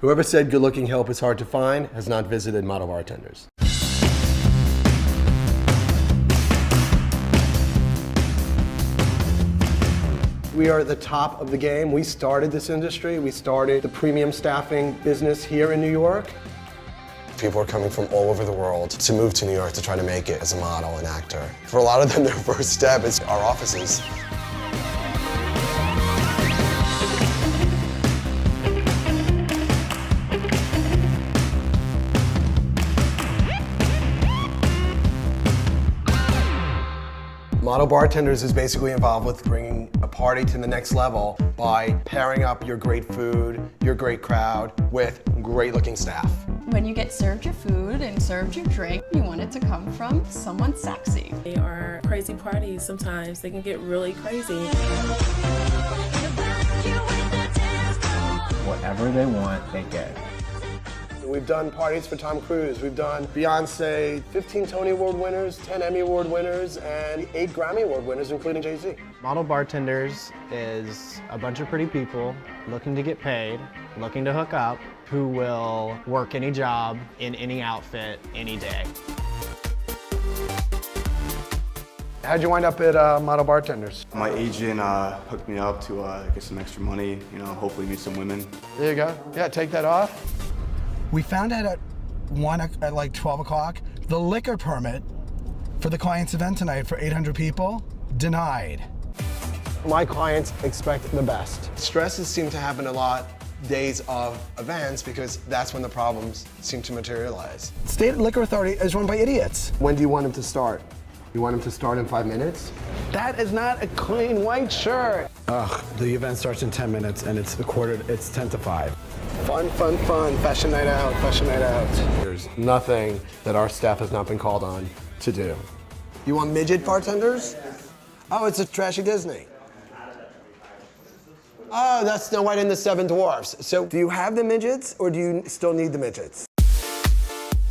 Whoever said good-looking help is hard to find has not visited Model Bartenders. We are at the top of the game. We started this industry. We started the premium staffing business here in New York. People are coming from all over the world to move to New York to try to make it as a model and actor. For a lot of them, their first step is our offices. Model Bartenders is basically involved with bringing a party to the next level by pairing up your great food, your great crowd, with great-looking staff. When you get served your food and served your drink, you want it to come from someone sexy. They are crazy parties sometimes. They can get really crazy. Whatever they want, they get. We've done parties for Tom Cruise. We've done Beyonce, 15 Tony Award winners, 10 Emmy Award winners, and 8 Grammy Award winners, including Jay-Z. Model Bartenders is a bunch of pretty people looking to get paid, looking to hook up, who will work any job in any outfit any day. How'd you wind up at Model Bartenders? My agent hooked me up to get some extra money, hopefully meet some women. There you go. Yeah, take that off. We found out at like 12 o'clock, the liquor permit for the client's event tonight for 800 people, denied. My clients expect the best. Stresses seem to happen a lot days of events because that's when the problems seem to materialize. State Liquor Authority is run by idiots. When do you want him to start? You want him to start in 5 minutes? That is not a clean white shirt. Ugh, the event starts in 10 minutes and it's 10 to 5. Fun, fun, fun. Fashion night out, fashion night out. There's nothing that our staff has not been called on to do. You want midget bartenders? Oh, it's a trashy Disney. Oh, that's Snow White and the Seven Dwarfs. So do you have the midgets or do you still need the midgets?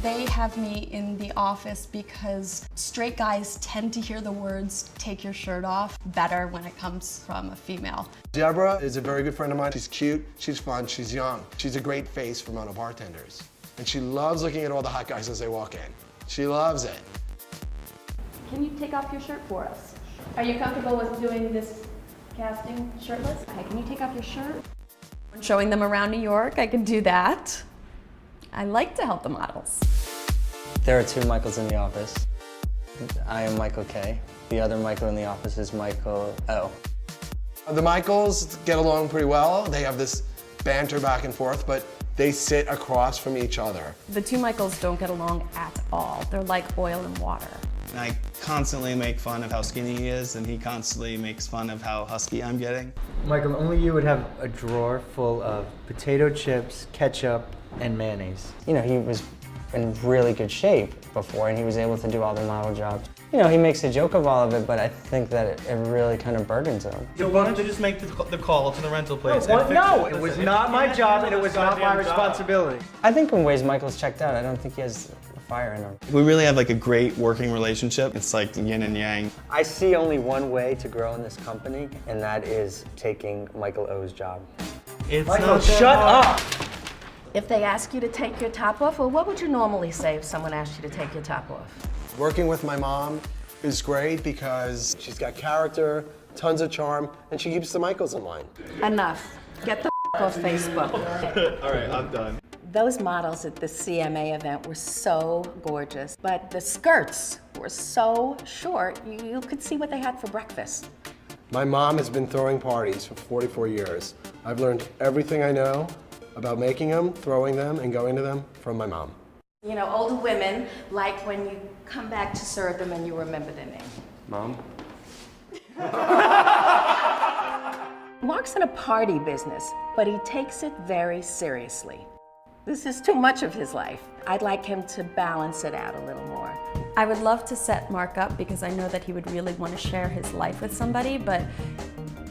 They have me in the office because straight guys tend to hear the words, take your shirt off, better when it comes from a female. Deborah is a very good friend of mine. She's cute, she's fun, she's young. She's a great face for Model Bartenders. And she loves looking at all the hot guys as they walk in. She loves it. Can you take off your shirt for us? Are you comfortable with doing this casting shirtless? Okay, can you take off your shirt? Showing them around New York, I can do that. I like to help the models. There are 2 Michaels in the office. I am Michael K. The other Michael in the office is Michael O. The Michaels get along pretty well. They have this banter back and forth, but they sit across from each other. The 2 Michaels don't get along at all. They're like oil and water. I constantly make fun of how skinny he is, and he constantly makes fun of how husky I'm getting. Michael, only you would have a drawer full of potato chips, ketchup, and mayonnaise. He was in really good shape before, and he was able to do all the model jobs. He makes a joke of all of it, but I think that it really kind of burdens him. So why don't you just make the call to the rental place? No, it was not my job, and it was not my responsibility. I think in ways Michael's checked out. I don't think he has a fire in him. We really have like a great working relationship. It's like yin and yang. I see only one way to grow in this company, and that is taking Michael O's job. Michael, shut up! If they ask you to take your top off, well, what would you normally say if someone asked you to take your top off? Working with my mom is great because she's got character, tons of charm, and she keeps the Michaels in line. Enough. Get the off Facebook. All right, I'm done. Those models at the CMA event were so gorgeous, but the skirts were so short, you could see what they had for breakfast. My mom has been throwing parties for 44 years. I've learned everything I know about making them, throwing them, and going to them from my mom. Older women like when you come back to serve them and you remember their name. Mom? Mark's in a party business, but he takes it very seriously. This is too much of his life. I'd like him to balance it out a little more. I would love to set Mark up because I know that he would really want to share his life with somebody, but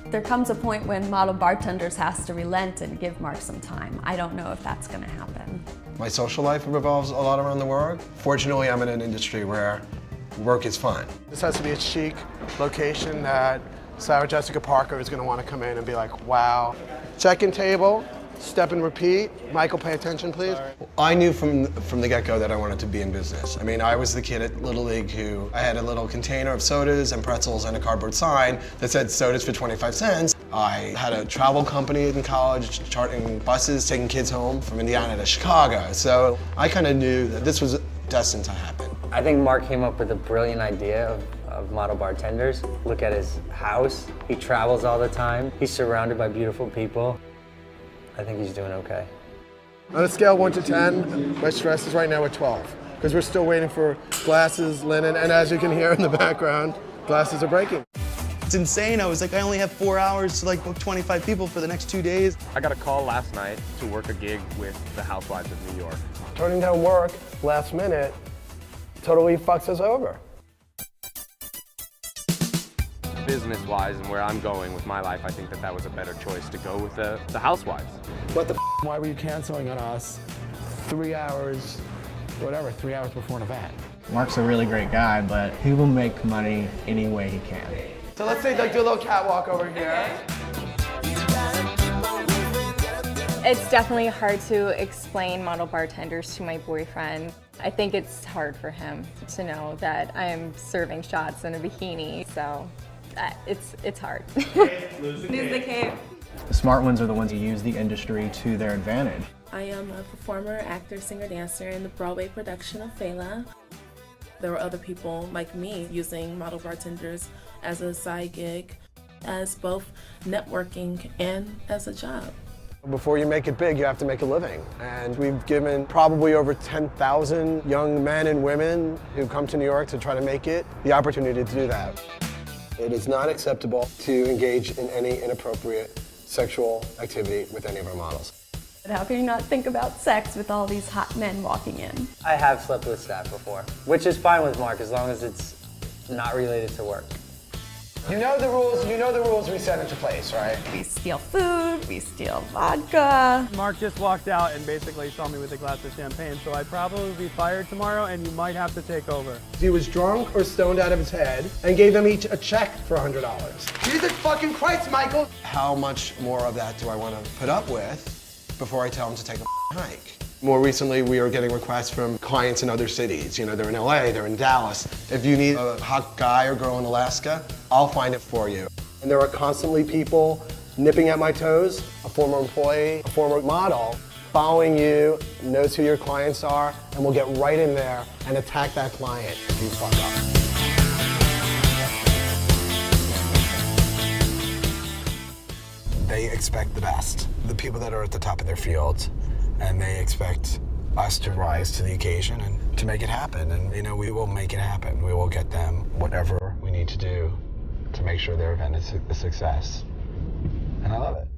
there comes a point when Model Bartenders has to relent and give Mark some time. I don't know if that's going to happen. My social life revolves a lot around the work. Fortunately, I'm in an industry where work is fun. This has to be a chic location that Sarah Jessica Parker is going to want to come in and be like, wow. Check-in table, Step and repeat. Michael, pay attention, please. I knew from the get-go that I wanted to be in business. I mean, I was the kid at Little League who I had a little container of sodas and pretzels and a cardboard sign that said sodas for 25 cents. I had a travel company in college, charting buses, taking kids home from Indiana to Chicago. So I kind of knew that this was destined to happen. I think Mark came up with a brilliant idea of Model Bartenders. Look at his house. He travels all the time. He's surrounded by beautiful people. I think he's doing okay. On a scale of 1 to 10, my stress is right now at 12 because we're still waiting for glasses, linen, and as you can hear in the background, glasses are breaking. It's insane. I was like, I only have 4 hours to like book 25 people for the next 2 days. I got a call last night to work a gig with the Housewives of New York. Turning down work last minute totally fucks us over. Business-wise and where I'm going with my life, I think that was a better choice to go with the Housewives. What the Why were you canceling on us 3 hours, whatever, 3 hours before an event? Mark's a really great guy, but he will make money any way he can. So let's say like do a little catwalk over here. It's definitely hard to explain Model Bartenders to my boyfriend. I think it's hard for him to know that I'm serving shots in a bikini, so it's hard. Lose the cape. The smart ones are the ones who use the industry to their advantage. I am a performer, actor, singer, dancer in the Broadway production of Fela. There were other people like me using Model Bartenders as a side gig, as both networking and as a job. Before you make it big, you have to make a living. And we've given probably over 10,000 young men and women who come to New York to try to make it the opportunity to do that. It is not acceptable to engage in any inappropriate sexual activity with any of our models. But how can you not think about sex with all these hot men walking in? I have slept with staff before, which is fine with Mark as long as it's not related to work. You know the rules we set into place, right? We steal food, we steal vodka. Mark just walked out and basically saw me with a glass of champagne, so I'd probably be fired tomorrow and you might have to take over. He was drunk or stoned out of his head and gave them each a check for $100. Jesus fucking Christ, Michael! How much more of that do I want to put up with before I tell him to take a hike? More recently, we are getting requests from clients in other cities. You know, they're in LA, they're in Dallas. If you need a hot guy or girl in Alaska, I'll find it for you. And there are constantly people nipping at my toes, a former employee, a former model, following you, knows who your clients are, and will get right in there and attack that client if you fuck up. They expect the best. The people that are at the top of their field. And they expect us to rise to the occasion and to make it happen. And, you know, we will make it happen. We will get them whatever we need to do to make sure their event is a success. And I love it.